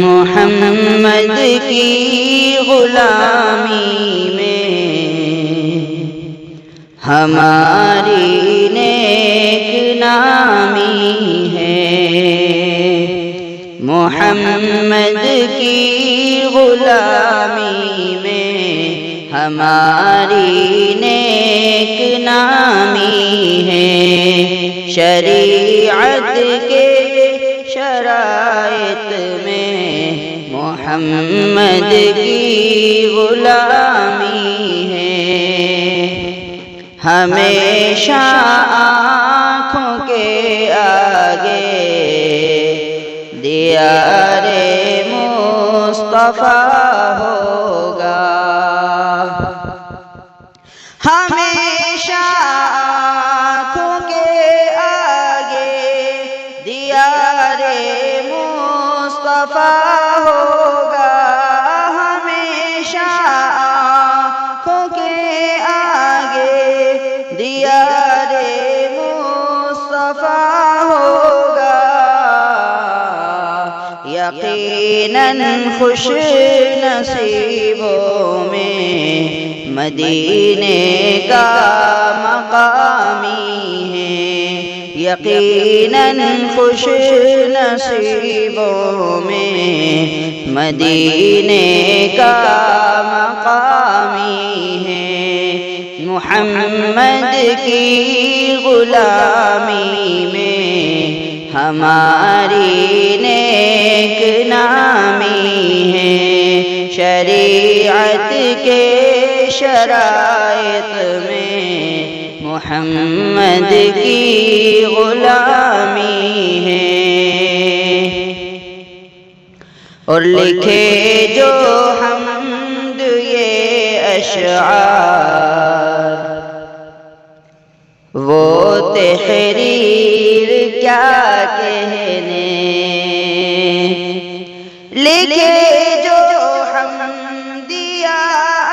محمد کی غلامی میں ہماری نیک نامی ہے، محمد کی غلامی میں ہماری نیک نامی ہے، شریعت کے شرائط میں محمد کی غلامی ہے، ہمیشہ آنکھوں کے آگے دیار مصطفیٰ ہوگا، ہمیشہ آنکھوں کے آگے دیار مصطفیٰ ہوگا، ہمیشہ آنکھوں کے آگے دیار مصطفیٰ ہوگا، یقیناً خوش نصیبوں میں مدینے کا مقامی ہے، یقیناً خوش نصیبوں میں مدینے کا مقامی ہے، محمد کی غلامی میں ہماری نیک نامی ہے، شریعت کے شرائط میں محمد کی غلامی ہے، اور لکھے جو حمد یہ اشعار وہ تحریر کیا کہنے، لکھے جو حمدیہ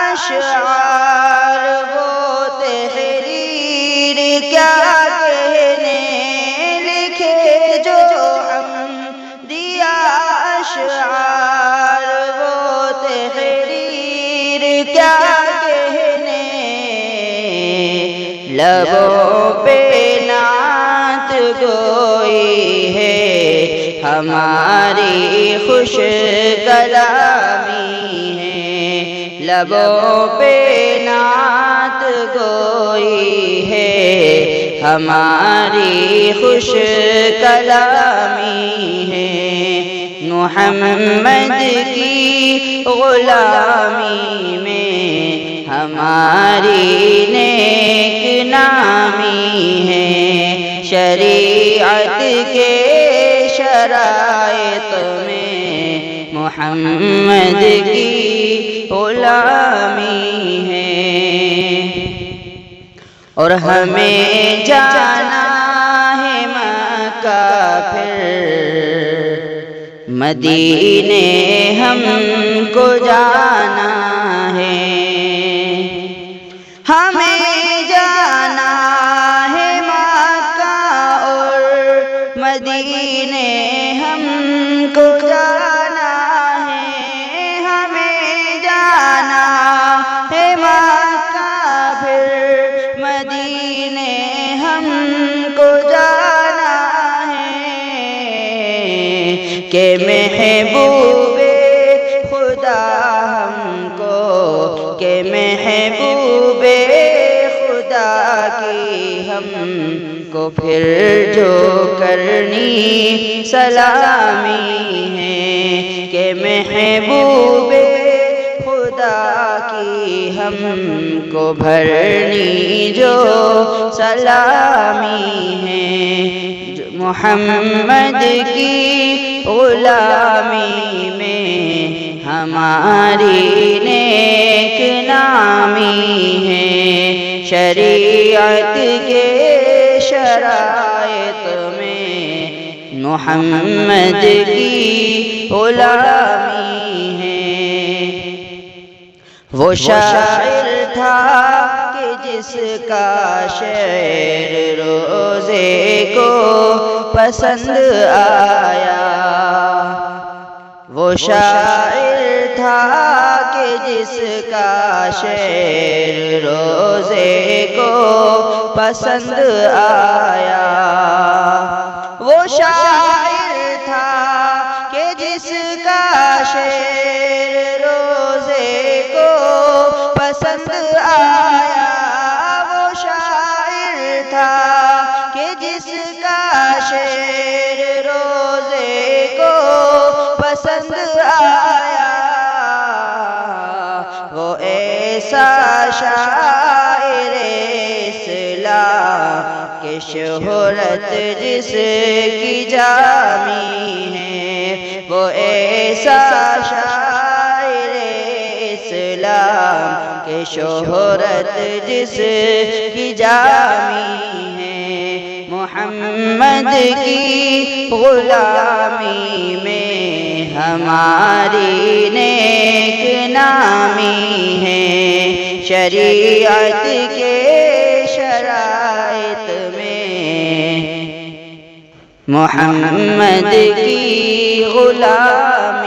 اشعار وہ تحریر کیا کہنے، لکھے جو حمدیہ اشعار وہ تحریر کیا کہنے، لبوں پہ نعت گوئی ہے ہماری خوش کلامی ہے، لبوں پہ نعت گوئی ہے ہماری خوش کلامی ہے، محمد کی غلامی میں ہماری نیک نامی ہے، شریعت کے شرائط میں محمد کی غلامی ہے، اور ہمیں جانا ہے مکہ پھر مدینے ہم کو جانا ہے، ہمیں جانا ہے مکہ اور مدینے ہم کو جانا ہے، ہمیں جانا ہے مکہ پھر مدینے ہم کو جانا ہے، کہ محبوب خدا ہم کو، کہ محبوب خدا کی ہم کو پھر جو کرنی سلامی ہے، کہ محبوب خدا کی ہم کو بھرنی جو سلامی ہے، محمد کی غلامی میں ہماری نیک نامی ہے، شریعت کے شرائط میں محمد کی غلامی ہے، وہ شاعر تھا کہ جس کا شعر روزے کو پسند آیا، شاعر تھا کہ جس کا شعر روزے کو پسند آیا، وہ شاعر تھا کہ جس کا شعر روزے کو پسند آیا، وہ شاعر تھا کہ جس کا شعر روزے کو پسند آیا، وہ ایسا شاعر اسلام کہ شہرت جس کی جامی ہے، وہ ایسا شاعر اسلام کہ شہرت جس کی جامی ہے، محمد کی غلامی میں ہماری نیک نامی ہے، شریعت کے شرائط میں محمد کی غلامی